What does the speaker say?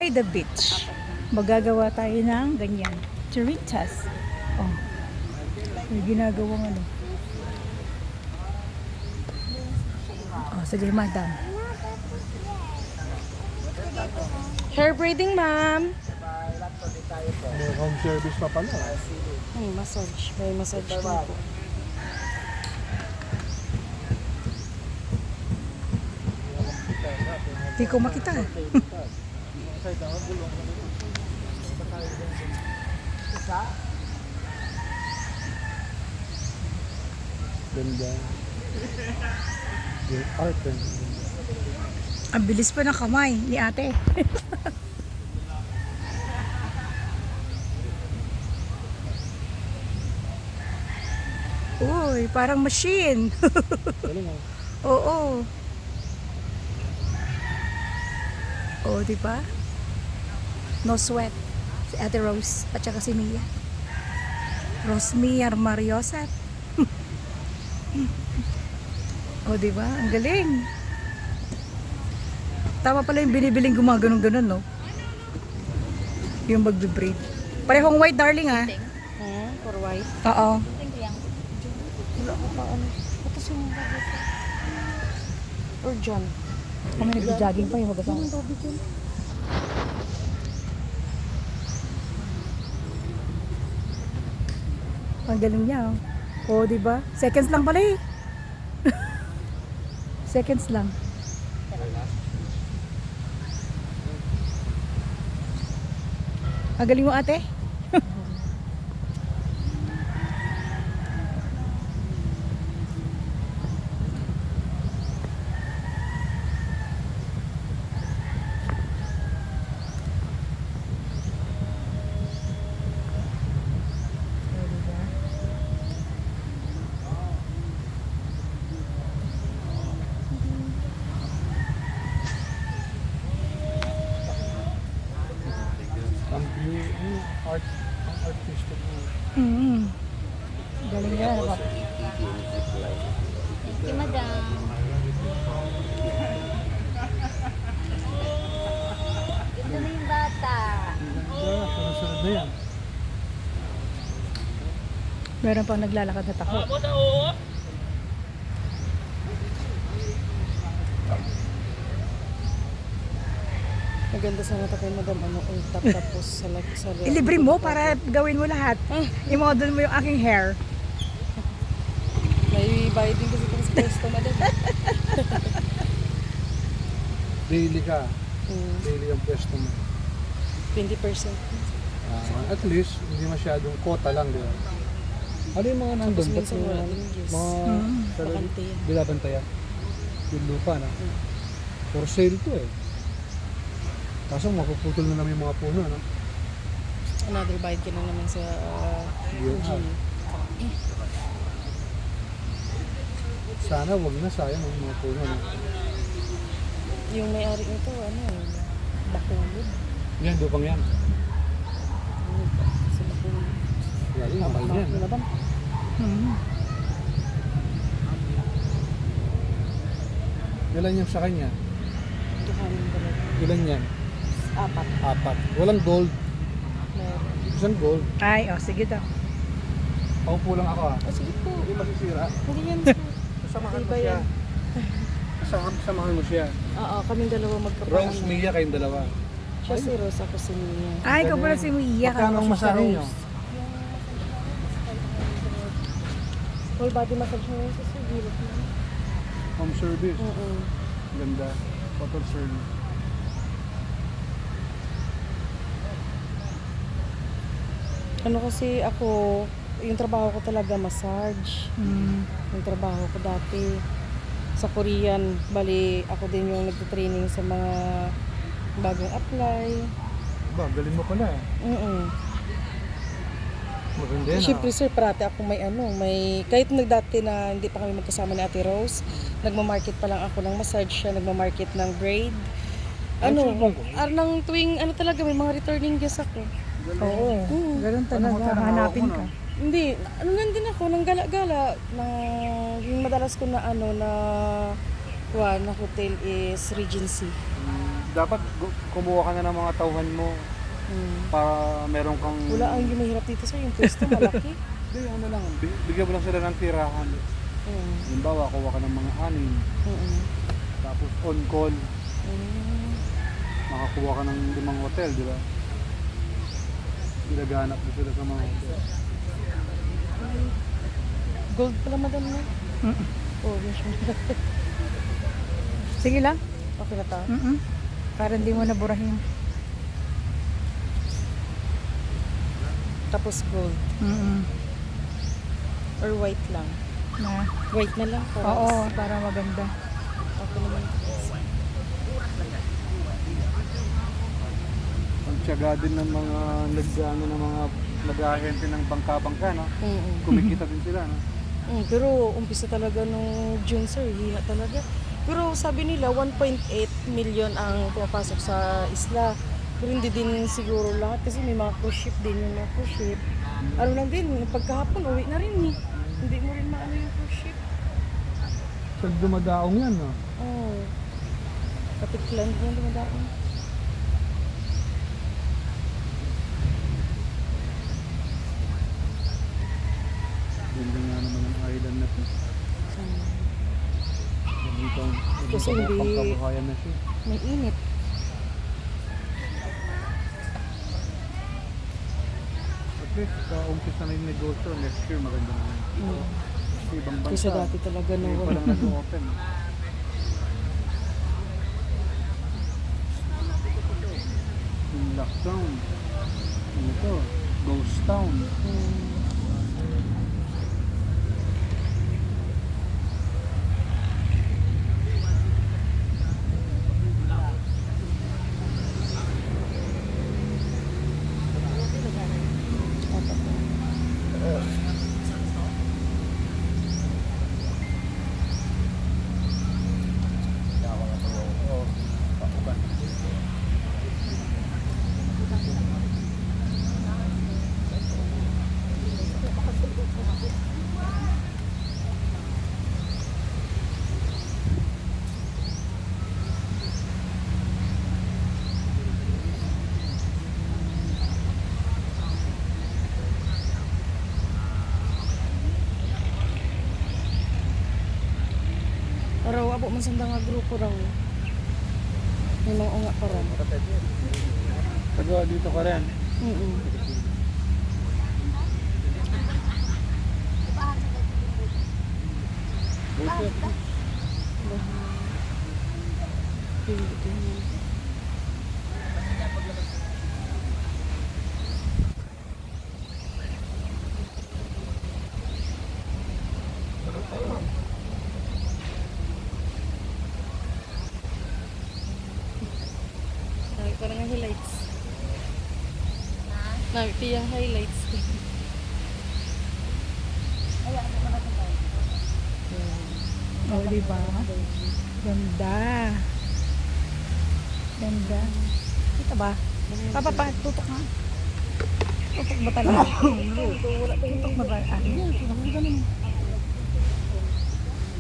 By the beach. Magagawa tayo ng ganyan. Chiritas. Oh. May ginagawang ano. Oh, sige, madam. Hair braiding, ma'am. May home service pa pala. Massage. May massage din po. Hindi ko makita. Ganda. Yung art and Ang bilis pa ng kamay ni ate. Uy, parang machine. galing ah. Oo. Oo, di ba? No sweat. Si Ate Rose at saka si Mia. Rosmia Mariosat. O, di ba? Ang galing. Tama pala yung binibiling gumaganon-ganon, no? Yung magbe-braid. Parehong white, darling, ha? For white. Oo. Wala ko pa ano. Batas yung mga dito. Or John. Kami nag-jogging pa yung mag-asama. Anong tubig yun? Ang galing niya, oh. Oo, di ba? Seconds lang pala eh. Seconds lang. Ang galing mo, ate. Ang artistic mo. Galing niya. Thank you, madam. Ganda na yung bata. Sunod na yan. Meron pang naglalakad na tako. Maganda sana ito kay Madam ano, tapos sa Ilibre mo para gawin mo lahat. I-model mo yung aking hair. May bayad din kasi kung sa pwesto, Madam. Daily ka. Daily ang pwesto mo. 20%. At least, hindi masyadong kota lang, di ba? Ano yung mga nandun? Tapos Ba't minsan yung wala din yes. mga Bakante yan. binabantayan? Yung lupa na. For sale to eh. Kaso mapuputol na naman yung mga puno, no? Another bayad ka na naman sa DNR. Sana wag na, sayang ang mga puno, no? Yung may-ari nito, ano, Bacolod. Yan, lupang yan. Sa Bacolod. Lalo, mahal yan. Ano ba? Ilan yan sa kanya? Duhanin talaga. Ilan yan? 4. 4. Walang gold. Meron. Isang gold. Ay, oh, sige daw. Paupo lang ako ah. Sige po. Hindi masisira. Hindi yan. Samahan mo Iba siya. yan. Samahan mo siya. Oo, kaming dalawa magkapatid. Rose, Mia, kayong dalawa. Siya si Rose, ako si Mia. Ay, ikaw pala si Mia. Magkano ang masahe nyo? Whole body massage mo yun sa sigilot mo. Home service. Oo. Ganda. Hotel service. Ano kasi ako, yung trabaho ko talaga massage. Yung trabaho ko dati sa Korean, bali ako din yung nagte-training sa mga bagong apply. Ba, galing mo pala eh. Maganda yan Siyempre sir, parati ako may kahit nagdati na hindi pa kami magkasama ni Ate Rose, nagmamarket pa lang ako ng massage, siya nagmamarket ng braid. Nang tuwing talaga may mga returning guests ako. Oo. Ganun talaga. Hanapin ka. Hindi, lang din ako, nang gala-gala, yung madalas ko na na hotel is Regency. dapat kumuha ka na ng mga tauhan mo para meron kang... Wala ang yung mahirap dito sa yung pwesto malaki. Hindi, ano lang, bigyan mo lang sila ng tirahan. Mm. Halimbawa, kuha ka ng mga anin, Mm. tapos on call, Mm. makakuha ka ng 5 hotel, di ba? Ginaganap mo sila sa mga hotel. Gold pala madam na. Mm-mm. Oh, yes. Sige lang. Okay na ta. Mm-mm. Para hindi mo naburahin. Tapos gold. Mm-mm. Or white lang. Na. White na lang. Para Oo, para maganda. Okay naman. Ang tiyaga din ng mga nag-ano ng mga nag-ahente ng bangka-bangka, no? Mm. Kumikita din sila, no? Pero umpisa talaga nung June sir, hina talaga. Pero sabi nila 1.8 million ang pumapasok sa isla. Pero hindi din siguro lahat kasi may mga cruise ship din yung mga cruise ship. Ano lang din, pagkahapon uwi na rin eh. Hindi mo rin maano yung cruise ship. Pag dumadaong yan, no? Oh. Katiklan din yung dumadaon. Ganda nga naman ang island na to. Kasi hindi- Pangkabuhayan na siya. May init. At least, umpisa na yung negosyo. Next year, maganda naman. Kasi ibang bansa. Kasi dati talaga Ngayon pa lang nag-open. Yung lockdown. Ano to? Ghost town. Araw abo man sanda nga grupo raw. May mga unga pa rin. Taga dito ka rin. Mm. Buti. Pili din yan. Nabi parang ang highlights. Nabi piyang highlights. O, oh, diba? Ganda. Ganda. Kita ba? Papa, tutok nga. Tutok ba talaga? Tutok ba ba? Ano? Tutok ba ganun?